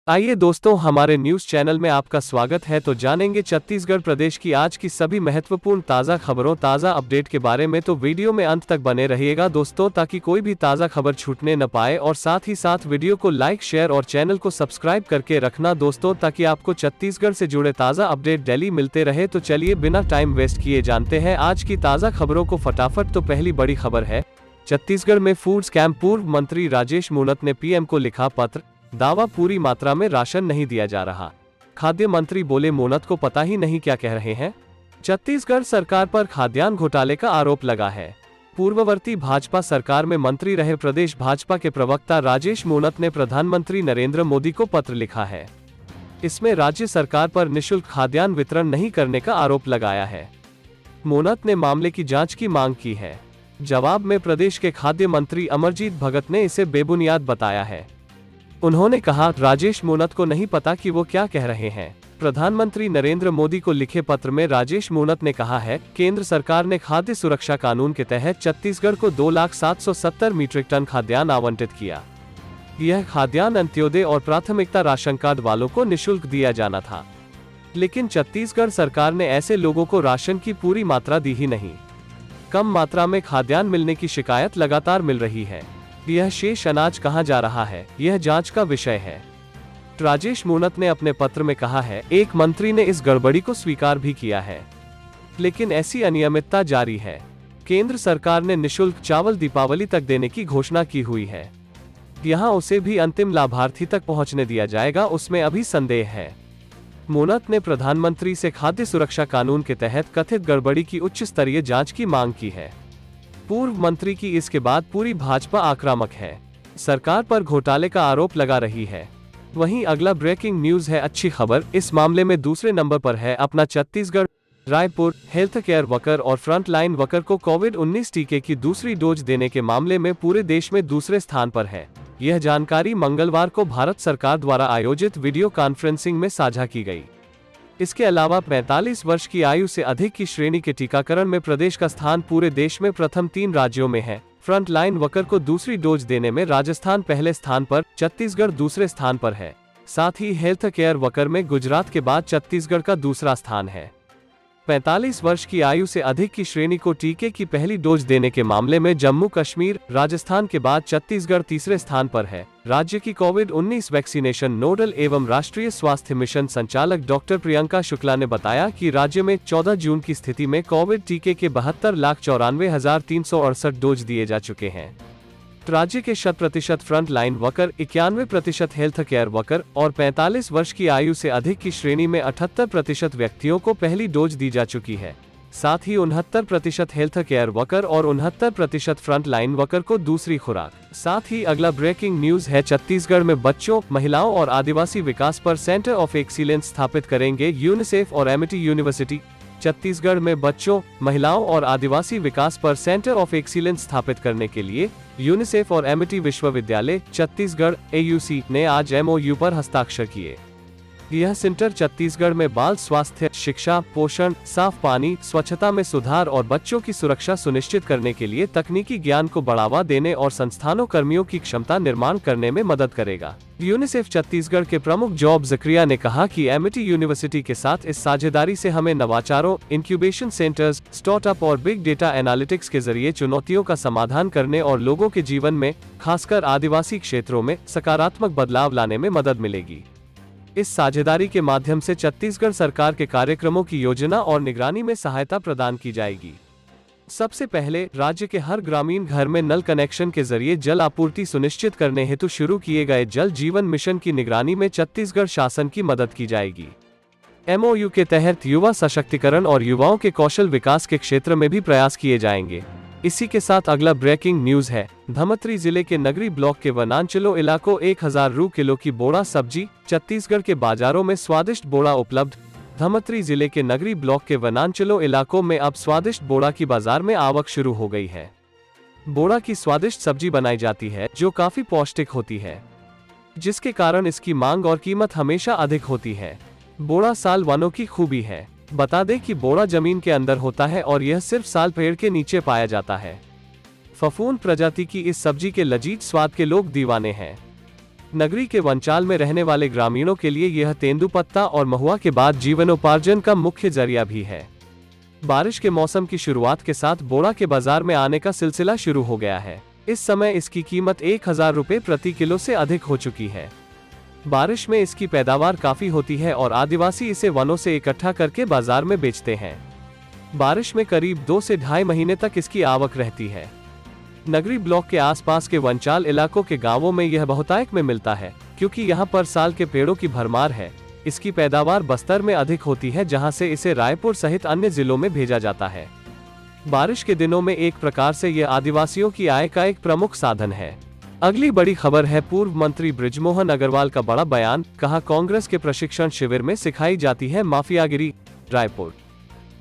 आइए दोस्तों, हमारे न्यूज चैनल में आपका स्वागत है। तो जानेंगे छत्तीसगढ़ प्रदेश की आज की सभी महत्वपूर्ण ताज़ा खबरों, ताज़ा अपडेट के बारे में। तो वीडियो में अंत तक बने रहिएगा दोस्तों, ताकि कोई भी ताज़ा खबर छूटने न पाए। और साथ ही साथ वीडियो को लाइक, शेयर और चैनल को सब्सक्राइब करके रखना दोस्तों, ताकि आपको छत्तीसगढ़ से जुड़े ताज़ा अपडेट डेली मिलते रहे। तो चलिए बिना टाइम वेस्ट किए जानते हैं आज की ताज़ा खबरों को फटाफट। तो पहली बड़ी खबर है, छत्तीसगढ़ में फूड स्कैम। पूर्व मंत्री राजेश मूणत ने पीएम को लिखा पत्र, दावा पूरी मात्रा में राशन नहीं दिया जा रहा। खाद्य मंत्री बोले, मूणत को पता ही नहीं क्या कह रहे हैं। छत्तीसगढ़ सरकार पर खाद्यान्न घोटाले का आरोप लगा है। पूर्ववर्ती भाजपा सरकार में मंत्री रहे प्रदेश भाजपा के प्रवक्ता राजेश मूणत ने प्रधानमंत्री नरेंद्र मोदी को पत्र लिखा है। इसमें राज्य सरकार पर निःशुल्क खाद्यान्न वितरण नहीं करने का आरोप लगाया है। मूणत ने मामले की जांच की मांग की है। जवाब में प्रदेश के खाद्य मंत्री अमरजीत भगत ने इसे बेबुनियाद बताया है। उन्होंने कहा, राजेश मूणत को नहीं पता कि वो क्या कह रहे हैं। प्रधानमंत्री नरेंद्र मोदी को लिखे पत्र में राजेश मूणत ने कहा है, केंद्र सरकार ने खाद्य सुरक्षा कानून के तहत छत्तीसगढ़ को 2,07,70 मीट्रिक टन खाद्यान्न आवंटित किया। यह खाद्यान्न अंत्योदय और प्राथमिकता राशन कार्ड वालों को निःशुल्क दिया जाना था, लेकिन छत्तीसगढ़ सरकार ने ऐसे लोगों को राशन की पूरी मात्रा दी ही नहीं। कम मात्रा में खाद्यान्न मिलने की शिकायत लगातार मिल रही है। यह शेष अनाज कहां जा रहा है, यह जांच का विषय है। राजेश मूणत ने अपने पत्र में कहा है, एक मंत्री ने इस गड़बड़ी को स्वीकार भी किया है, लेकिन ऐसी अनियमितता जारी है। केंद्र सरकार ने निःशुल्क चावल दीपावली तक देने की घोषणा की हुई है। यहां उसे भी अंतिम लाभार्थी तक पहुंचने दिया जाएगा, उसमें अभी संदेह है। मूणत ने प्रधानमंत्री से खाद्य सुरक्षा कानून के तहत कथित गड़बड़ी की उच्च स्तरीय जांच की मांग की है। पूर्व मंत्री की इसके बाद पूरी भाजपा आक्रामक है, सरकार पर घोटाले का आरोप लगा रही है। वहीं अगला ब्रेकिंग न्यूज है, अच्छी खबर। इस मामले में दूसरे नंबर पर है अपना Chhattisgarh. Raipur health care worker और फ्रंट लाइन वर्कर को कोविड-19 टीके की दूसरी डोज देने के मामले में पूरे देश में दूसरे स्थान पर है। यह जानकारी मंगलवार को भारत सरकार द्वारा आयोजित वीडियो कॉन्फ्रेंसिंग में साझा की गई। इसके अलावा 45 वर्ष की आयु से अधिक की श्रेणी के टीकाकरण में प्रदेश का स्थान पूरे देश में प्रथम 3 राज्यों में है। फ्रंट लाइन वर्कर को दूसरी डोज देने में राजस्थान पहले स्थान पर, छत्तीसगढ़ दूसरे स्थान पर है। साथ ही हेल्थ केयर वर्कर में गुजरात के बाद छत्तीसगढ़ का दूसरा स्थान है। 45 वर्ष की आयु से अधिक की श्रेणी को टीके की पहली डोज देने के मामले में जम्मू कश्मीर, राजस्थान के बाद छत्तीसगढ़ तीसरे स्थान पर है। राज्य की कोविड-19 वैक्सीनेशन नोडल एवं राष्ट्रीय स्वास्थ्य मिशन संचालक डॉक्टर प्रियंका शुक्ला ने बताया कि राज्य में 14 जून की स्थिति में कोविड टीके के 72,94,368 डोज दिए जा चुके हैं। राज्य के 100% front line worker, 91% health care worker और 45 वर्ष की आयु से अधिक की श्रेणी में 78% व्यक्तियों को पहली डोज दी जा चुकी है। साथ ही 69% हेल्थ केयर वर्कर और 69% फ्रंट लाइन वर्कर को दूसरी खुराक। साथ ही अगला ब्रेकिंग न्यूज है, छत्तीसगढ़ में बच्चों, महिलाओं और आदिवासी विकास पर सेंटर ऑफ एक्सीलेंस स्थापित करेंगे यूनिसेफ और एमिटी यूनिवर्सिटी। छत्तीसगढ़ में बच्चों, महिलाओं और आदिवासी विकास पर सेंटर ऑफ एक्सीलेंस स्थापित करने के लिए यूनिसेफ और एमिटी विश्वविद्यालय छत्तीसगढ़ AUC ने आज MOU पर हस्ताक्षर किए। यह सेंटर छत्तीसगढ़ में बाल स्वास्थ्य, शिक्षा, पोषण, साफ पानी, स्वच्छता में सुधार और बच्चों की सुरक्षा सुनिश्चित करने के लिए तकनीकी ज्ञान को बढ़ावा देने और संस्थानों कर्मियों की क्षमता निर्माण करने में मदद करेगा। यूनिसेफ छत्तीसगढ़ के प्रमुख जॉब जक्रिया ने कहा कि एमिटी यूनिवर्सिटी के साथ इस साझेदारी से हमें नवाचारों, इंक्यूबेशन सेंटर्स, स्टार्टअप और बिग डेटा एनालिटिक्स के जरिए चुनौतियों का समाधान करने और लोगों के जीवन में, खासकर आदिवासी क्षेत्रों में, सकारात्मक बदलाव लाने में मदद मिलेगी। इस साझेदारी के माध्यम से छत्तीसगढ़ सरकार के कार्यक्रमों की योजना और निगरानी में सहायता प्रदान की जाएगी। सबसे पहले राज्य के हर ग्रामीण घर में नल कनेक्शन के जरिए जल आपूर्ति सुनिश्चित करने हेतु शुरू किए गए जल जीवन मिशन की निगरानी में छत्तीसगढ़ शासन की मदद की जाएगी। MOU के तहत युवा सशक्तिकरण और युवाओं के कौशल विकास के क्षेत्र में भी प्रयास किए जाएंगे। इसी के साथ अगला ब्रेकिंग न्यूज है, धमतरी जिले के नगरी ब्लॉक के वनांचलों इलाकों 1000 रू किलो की बोड़ा सब्जी। छत्तीसगढ़ के बाजारों में स्वादिष्ट बोड़ा उपलब्ध। धमतरी जिले के नगरी ब्लॉक के वनांचलों इलाकों में अब स्वादिष्ट बोड़ा की बाजार में आवक शुरू हो गई है। बोड़ा की स्वादिष्ट सब्जी बनाई जाती है, जो काफी पौष्टिक होती है, जिसके कारण इसकी मांग और कीमत हमेशा अधिक होती है। बोड़ा साल वनों की खूबी है। बता दें कि बोड़ा जमीन के अंदर होता है और यह सिर्फ साल पेड़ के नीचे पाया जाता है। फफूंद प्रजाति की इस सब्जी के लजीज स्वाद के लोग दीवाने हैं। नगरी के वंचाल में रहने वाले ग्रामीणों के लिए यह तेंदुपत्ता और महुआ के बाद जीवनोपार्जन का मुख्य जरिया भी है। बारिश के मौसम की शुरुआत के साथ बोड़ा के बाजार में आने का सिलसिला शुरू हो गया है। इस समय इसकी कीमत 1000 रुपये प्रति किलो से अधिक हो चुकी है। बारिश में इसकी पैदावार काफी होती है और आदिवासी इसे वनों से इकट्ठा करके बाजार में बेचते हैं। बारिश में करीब 2 से ढाई महीने तक इसकी आवक रहती है। नगरी ब्लॉक के आसपास के वंचाल इलाकों के गांवों में यह बहुतायत में मिलता है, क्योंकि यहां पर साल के पेड़ों की भरमार है। इसकी पैदावार बस्तर में अधिक होती है, जहां से इसे रायपुर सहित अन्य जिलों में भेजा जाता है। बारिश के दिनों में एक प्रकार से यह आदिवासियों की आय का एक प्रमुख साधन है। अगली बड़ी खबर है पूर्व मंत्री बृजमोहन अग्रवाल का बड़ा बयान, कहा कांग्रेस के प्रशिक्षण शिविर में सिखाई जाती है माफियागिरी। रायपुर।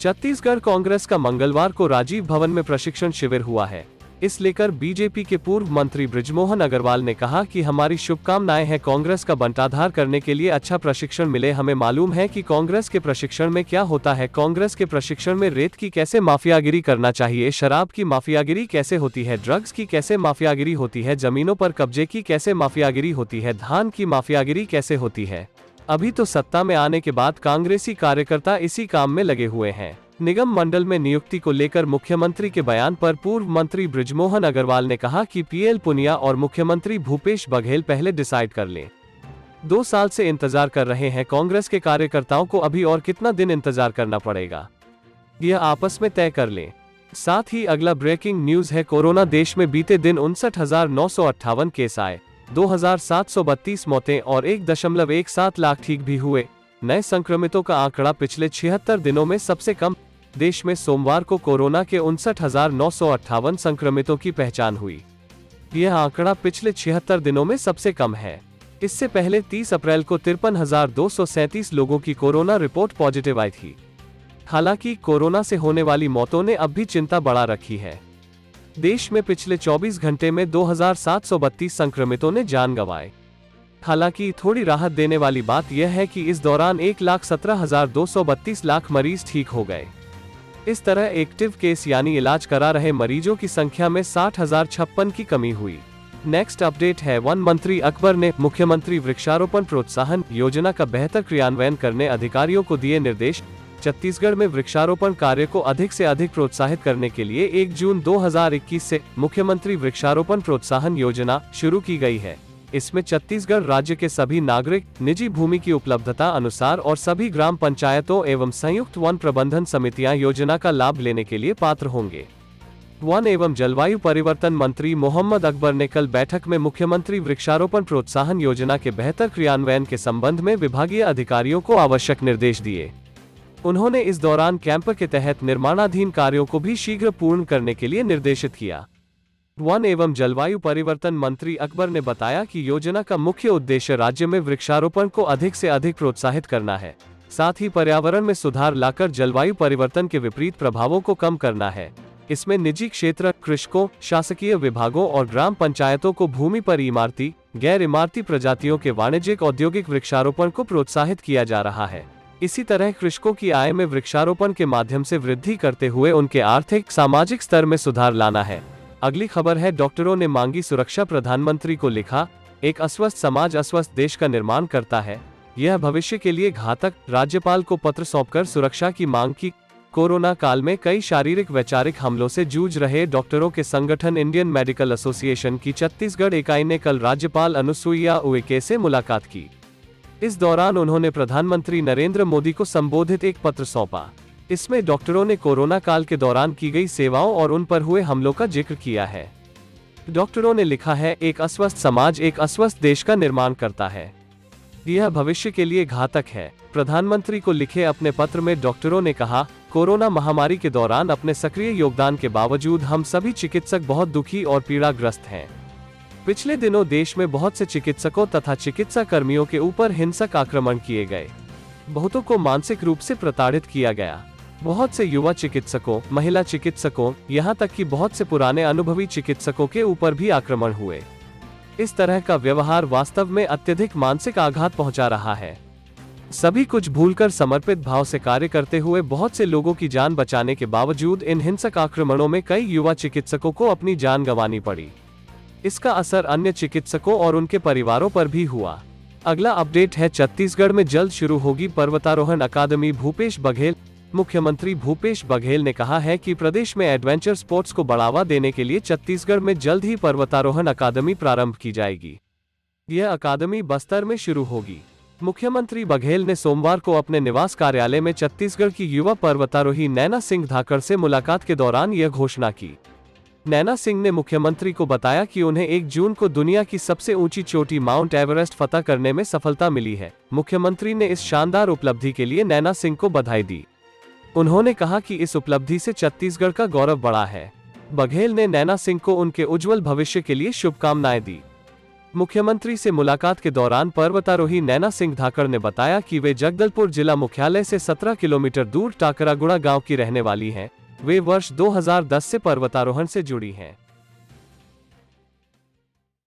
छत्तीसगढ़ कांग्रेस का मंगलवार को राजीव भवन में प्रशिक्षण शिविर हुआ है। इस लेकर बीजेपी के पूर्व मंत्री बृजमोहन अग्रवाल ने कहा कि हमारी शुभकामनाएं हैं कांग्रेस का बंटाधार करने के लिए अच्छा प्रशिक्षण मिले। हमें मालूम है कि कांग्रेस के प्रशिक्षण में क्या होता है। कांग्रेस के प्रशिक्षण में रेत की कैसे माफियागिरी करना चाहिए, शराब की माफियागिरी कैसे होती है, ड्रग्स की कैसे माफियागिरी होती है, जमीनों पर कब्जे की कैसे माफियागिरी होती है, धान की माफियागिरी कैसे होती है। अभी तो सत्ता में आने के बाद कांग्रेसी कार्यकर्ता इसी काम में लगे हुए हैं। निगम मंडल में नियुक्ति को लेकर मुख्यमंत्री के बयान पर पूर्व मंत्री बृजमोहन अग्रवाल ने कहा कि पीएल पुनिया और मुख्यमंत्री भूपेश बघेल पहले डिसाइड कर लें। 2 साल से इंतजार कर रहे हैं कांग्रेस के कार्यकर्ताओं को, अभी और कितना दिन इंतजार करना पड़ेगा, यह आपस में तय कर लें। साथ ही अगला ब्रेकिंग न्यूज है, कोरोना देश में बीते दिन 59,958 केस आए, 2,732 मौतें और 1.17 लाख ठीक भी हुए। नए संक्रमितों का आंकड़ा पिछले 76 दिनों में सबसे कम। देश में सोमवार को कोरोना के 59,958 संक्रमितों की पहचान हुई। यह आंकड़ा पिछले 76 दिनों में सबसे कम है। इससे पहले 30 अप्रैल को 53,237 लोगों की कोरोना रिपोर्ट पॉजिटिव आई थी। हालांकि कोरोना से होने वाली मौतों ने अब भी चिंता बढ़ा रखी है। देश में पिछले 24 घंटे में 2,732 संक्रमितों ने जान गंवाई। हालांकि थोड़ी राहत देने वाली बात यह है कि इस दौरान 1,17,232 लाख मरीज ठीक हो गए। इस तरह एक्टिव केस यानी इलाज करा रहे मरीजों की संख्या में 60,056 की कमी हुई। नेक्स्ट अपडेट है, वन मंत्री अकबर ने मुख्यमंत्री वृक्षारोपण प्रोत्साहन योजना का बेहतर क्रियान्वयन करने अधिकारियों को दिए निर्देश। छत्तीसगढ़ में वृक्षारोपण कार्य को अधिक से अधिक प्रोत्साहित करने के लिए 1 जून 2021 से मुख्यमंत्री वृक्षारोपण प्रोत्साहन योजना शुरू की गई है। इसमें छत्तीसगढ़ राज्य के सभी नागरिक निजी भूमि की उपलब्धता अनुसार और सभी ग्राम पंचायतों एवं संयुक्त वन प्रबंधन समितियां योजना का लाभ लेने के लिए पात्र होंगे। वन एवं जलवायु परिवर्तन मंत्री मोहम्मद अकबर ने कल बैठक में मुख्यमंत्री वृक्षारोपण प्रोत्साहन योजना के बेहतर क्रियान्वयन के संबंध में विभागीय अधिकारियों को आवश्यक निर्देश दिए। उन्होंने इस दौरान कैंप के तहत निर्माणाधीन कार्यों को भी शीघ्र पूर्ण करने के लिए निर्देशित किया। वन एवं जलवायु परिवर्तन मंत्री अकबर ने बताया कि योजना का मुख्य उद्देश्य राज्य में वृक्षारोपण को अधिक से अधिक प्रोत्साहित करना है, साथ ही पर्यावरण में सुधार लाकर जलवायु परिवर्तन के विपरीत प्रभावों को कम करना है। इसमें निजी क्षेत्र, कृषकों, शासकीय विभागों और ग्राम पंचायतों को भूमि पर इमारती, गैर इमारती प्रजातियों के वाणिज्यिक औद्योगिक वृक्षारोपण को प्रोत्साहित किया जा रहा है। इसी तरह कृषकों की आय में वृक्षारोपण के माध्यम से वृद्धि करते हुए उनके आर्थिक सामाजिक स्तर में सुधार लाना है। अगली खबर है, डॉक्टरों ने मांगी सुरक्षा, प्रधानमंत्री को लिखा, एक अस्वस्थ समाज अस्वस्थ देश का निर्माण करता है, यह भविष्य के लिए घातक। राज्यपाल को पत्र सौंपकर सुरक्षा की मांग की। कोरोना काल में कई शारीरिक वैचारिक हमलों से जूझ रहे डॉक्टरों के संगठन इंडियन मेडिकल एसोसिएशन की छत्तीसगढ़ इकाई ने कल राज्यपाल अनुसुईया उइके से मुलाकात की। इस दौरान उन्होंने प्रधानमंत्री नरेंद्र मोदी को संबोधित एक पत्र सौंपा। इसमें डॉक्टरों ने कोरोना काल के दौरान की गई सेवाओं और उन पर हुए हमलों का जिक्र किया है। डॉक्टरों ने लिखा है, एक अस्वस्थ समाज एक अस्वस्थ देश का निर्माण करता है, यह भविष्य के लिए घातक है। प्रधानमंत्री को लिखे अपने पत्र में डॉक्टरों ने कहा, कोरोना महामारी के दौरान अपने सक्रिय योगदान के बावजूद हम सभी चिकित्सक बहुत दुखी और पीड़ाग्रस्त हैं। पिछले दिनों देश में बहुत से चिकित्सकों तथा चिकित्सा कर्मियों के ऊपर हिंसक आक्रमण किए गए। बहुतों को मानसिक रूप से प्रताड़ित किया गया। बहुत से युवा चिकित्सकों, महिला चिकित्सकों, यहाँ तक कि बहुत से पुराने अनुभवी चिकित्सकों के ऊपर भी आक्रमण हुए। इस तरह का व्यवहार वास्तव में अत्यधिक मानसिक आघात पहुंचा रहा है। सभी कुछ भूलकर समर्पित भाव से कार्य करते हुए बहुत से लोगों की जान बचाने के बावजूद इन हिंसक आक्रमणों में कई युवा चिकित्सकों को अपनी जान गंवानी पड़ी। इसका असर अन्य चिकित्सकों और उनके परिवारों पर भी हुआ। अगला अपडेट है, छत्तीसगढ़ में जल्द शुरू होगी पर्वतारोहण अकादमी। भूपेश बघेल। मुख्यमंत्री भूपेश बघेल ने कहा है कि प्रदेश में एडवेंचर स्पोर्ट्स को बढ़ावा देने के लिए छत्तीसगढ़ में जल्द ही पर्वतारोहण अकादमी प्रारंभ की जाएगी। यह अकादमी बस्तर में शुरू होगी। मुख्यमंत्री बघेल ने सोमवार को अपने निवास कार्यालय में छत्तीसगढ़ की युवा पर्वतारोही नैना सिंह धाकड़ से मुलाकात के दौरान यह घोषणा की। नैना सिंह ने मुख्यमंत्री को बताया कि उन्हें 1 जून को दुनिया की सबसे ऊंची चोटी माउंट एवरेस्ट फतह करने में सफलता मिली है। मुख्यमंत्री ने इस शानदार उपलब्धि के लिए नैना सिंह को बधाई दी। उन्होंने कहा कि इस उपलब्धि से छत्तीसगढ़ का गौरव बढ़ा है। बघेल ने नैना सिंह को उनके उज्जवल भविष्य के लिए शुभकामनाएं दी। मुख्यमंत्री से मुलाकात के दौरान पर्वतारोही नैना सिंह धाकड़ ने बताया कि वे जगदलपुर जिला मुख्यालय से 17 किलोमीटर दूर टाकरागुड़ा गांव की रहने वाली हैं। वे वर्ष 2010 से पर्वतारोहण से जुड़ी हैं।